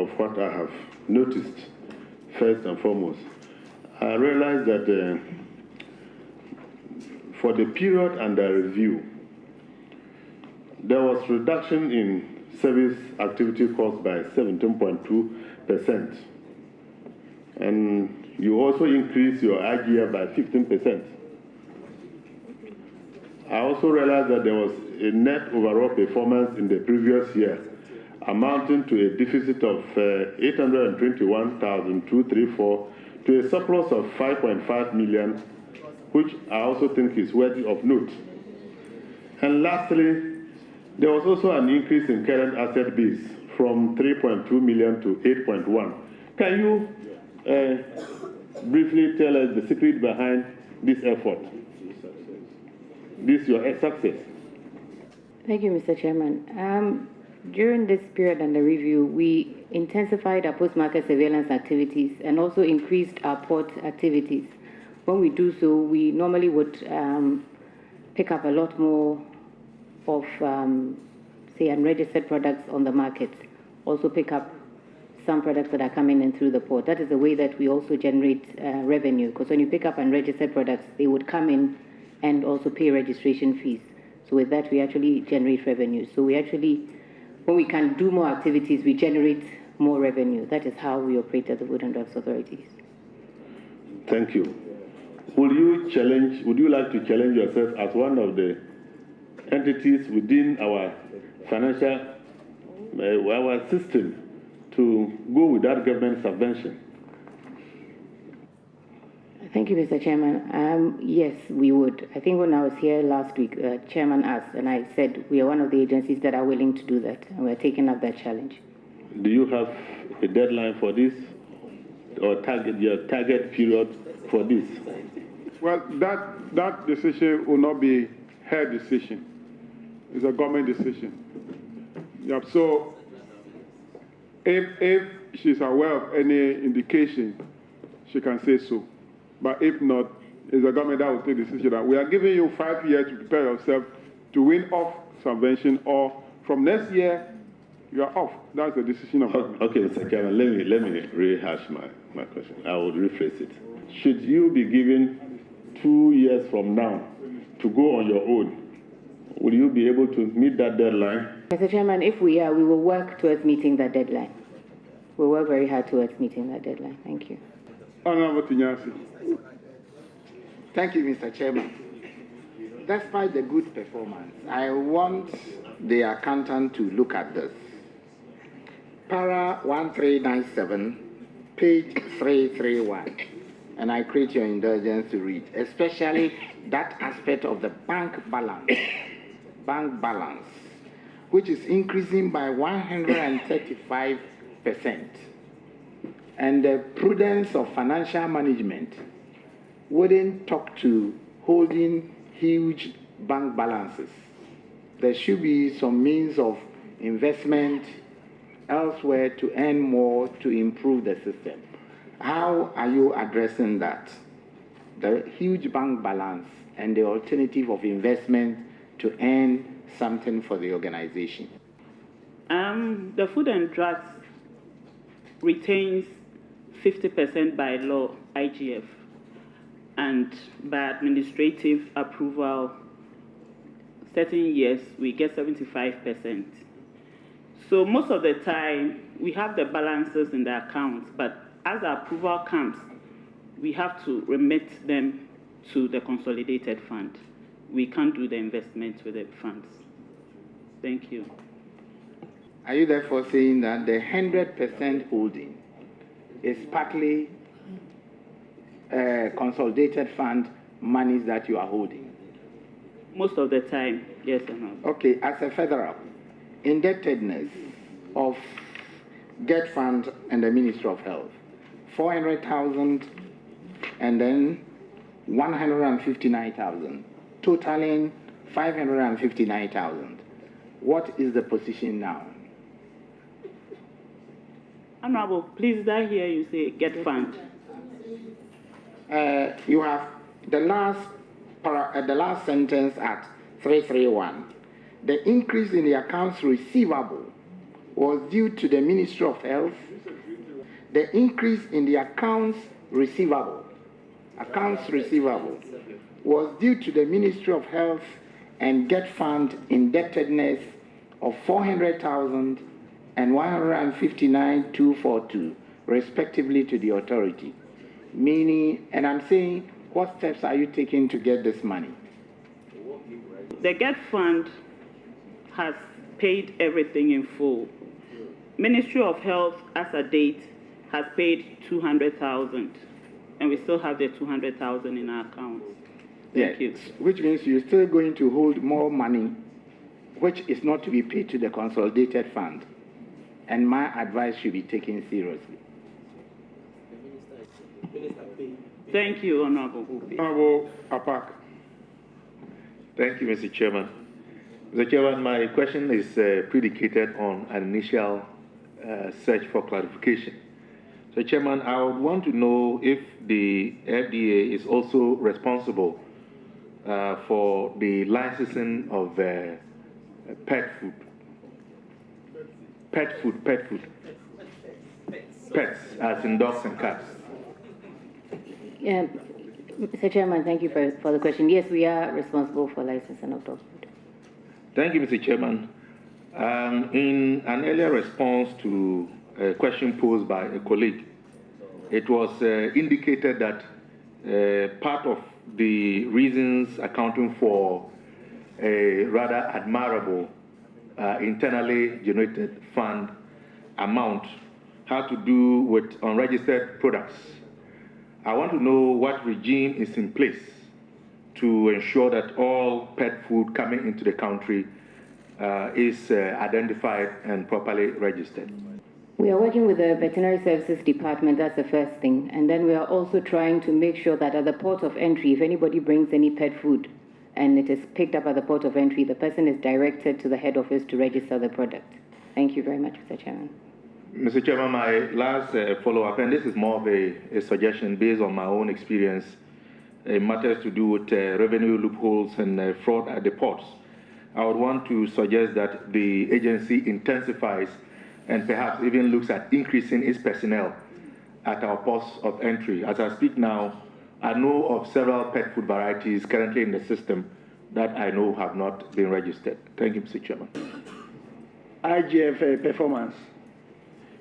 of what I have noticed. First and foremost, I realized that for the period under review, there was reduction in service activity costs by 17.2%. And you also increased your IGF by 15%. I also realized that there was a net overall performance in the previous year amounting to a deficit of 821,234 to a surplus of 5.5 million, which I also think is worthy of note. And lastly, there was also an increase in current asset base from 3.2 million to 8.1. Can you briefly tell us the secret behind this effort? This your success. Thank you, Mr. Chairman. During this period under review, we intensified our post-market surveillance activities and also increased our port activities. When we do so, we normally would pick up a lot more of, say, unregistered products on the market. Also pick up some products that are coming in through the port. That is the way that we also generate revenue, because when you pick up unregistered products, they would come in and also pay registration fees. So with that, we actually generate revenue. So we actually, when we can do more activities, we generate more revenue. That is how we operate at the Food and Drugs Authorities. Thank you. Would you like to challenge yourself as one of the entities within our financial, our system to go without government subvention? Thank you, Mr. Chairman. Yes, we would. I think when I was here last week, Chairman asked, and I said we are one of the agencies that are willing to do that, and we're taking up that challenge. Do you have a deadline for this, or your target period for this? Well, that decision will not be her decision. It's a government decision. Yep. So, if she's aware of any indication, she can say so. But if not, it's the government that will take the decision. That we are giving you 5 years to prepare yourself to win off subvention, or from next year, you are off. That's the decision of government. Okay, Mr. Chairman, let me rehash my question. I will rephrase it. Should you be given 2 years from now to go on your own, will you be able to meet that deadline? Mr. Chairman, if we are, we will work towards meeting that deadline. We'll work very hard towards meeting that deadline. Thank you. Honorable Tinyasi. Thank you, Mr. Chairman. Despite the good performance, I want the accountant to look at this. Para 1397, page 331, and I create your indulgence to read, especially that aspect of the bank balance, which is increasing by 135%. And the prudence of financial management wouldn't talk to holding huge bank balances. There should be some means of investment elsewhere to earn more to improve the system. How are you addressing that? The huge bank balance and the alternative of investment to earn something for the organization. The Food and Drugs retains 50% by law IGF, and by administrative approval, certain years we get 75%. So most of the time we have the balances in the accounts, but as the approval comes, we have to remit them to the consolidated fund. We can't do the investment with the funds. Thank you. Are you therefore saying that the 100% holding is partly consolidated fund monies that you are holding? Most of the time, yes or no. Okay, as a federal, indebtedness of GET Fund and the Ministry of Health, 400,000 and then 159,000, totaling 559,000. What is the position now? Honorable, please, did I hear you say GET Fund? You have the last sentence at 331. The increase in the accounts receivable was due to the Ministry of Health. The increase in the accounts receivable was due to the Ministry of Health and Get Fund indebtedness of 400,000 and 159,242, respectively, to the authority. Meaning, and I'm saying, what steps are you taking to get this money? The Get Fund has paid everything in full. Ministry of Health, as a date, has paid 200,000, and we still have the 200,000 in our accounts. Thank you. Which means you're still going to hold more money, which is not to be paid to the consolidated fund. And my advice should be taken seriously. Thank you, Honorable Bupi. Honorable Apak. Thank you, Mr. Chairman. Mr. Chairman, my question is predicated on an initial search for clarification. So, Chairman, I would want to know if the FDA is also responsible for the licensing of pet food. Pets, as in dogs and cats. Mr. Chairman, thank you for the question. Yes, we are responsible for licensing of dog food. Thank you, Mr. Chairman. In an earlier response to a question posed by a colleague, it was indicated that part of the reasons accounting for a rather admirable internally generated fund amount had to do with unregistered products. I want to know what regime is in place to ensure that all pet food coming into the country is identified and properly registered. We are working with the Veterinary Services Department, that's the first thing. And then we are also trying to make sure that at the port of entry, if anybody brings any pet food and it is picked up at the port of entry, the person is directed to the head office to register the product. Thank you very much, Mr. Chairman. Mr. Chairman, my last follow-up, and this is more of a suggestion based on my own experience, matters to do with revenue loopholes and fraud at the ports. I would want to suggest that the agency intensifies and perhaps even looks at increasing its personnel at our ports of entry. As I speak now, I know of several pet food varieties currently in the system that I know have not been registered. Thank you, Mr. Chairman. IGF performance.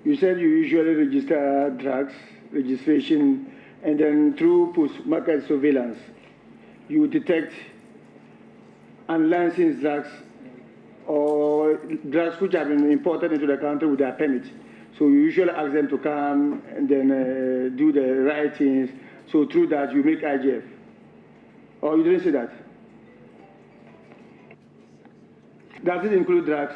You said you usually register drugs, registration, and then through post-market surveillance, you detect unlicensed drugs or drugs which have been imported into the country with their permit. So you usually ask them to come and then do the right things. So through that, you make IGF. Or you didn't say that? Does it include drugs?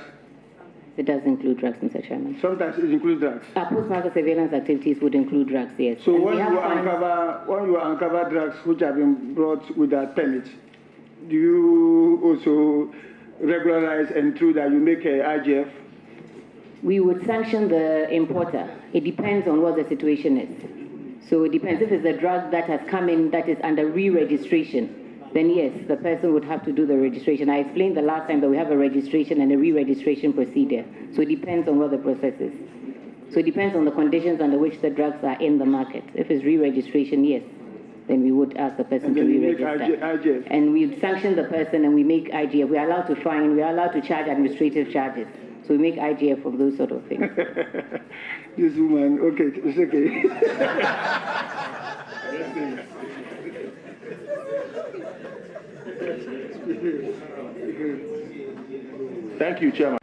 It does include drugs, Mr. Chairman. Sometimes it includes drugs. Our post-market surveillance activities would include drugs, yes. So when you uncover drugs which have been brought with that permit, do you also regularize and through that you make IGF? We would sanction the importer. It depends on what the situation is. So it depends. If it's a drug that has come in that is under re-registration, then yes, the person would have to do the registration. I explained the last time that we have a registration and a re-registration procedure. So it depends on what the process is. So it depends on the conditions under which the drugs are in the market. If it's re-registration, yes, then we would ask the person to re-register. And we sanction the person and we make IGF. We are allowed to fine, we are allowed to charge administrative charges. So we make IGF of those sort of things. This woman, okay, it's okay. Thank you, Chairman.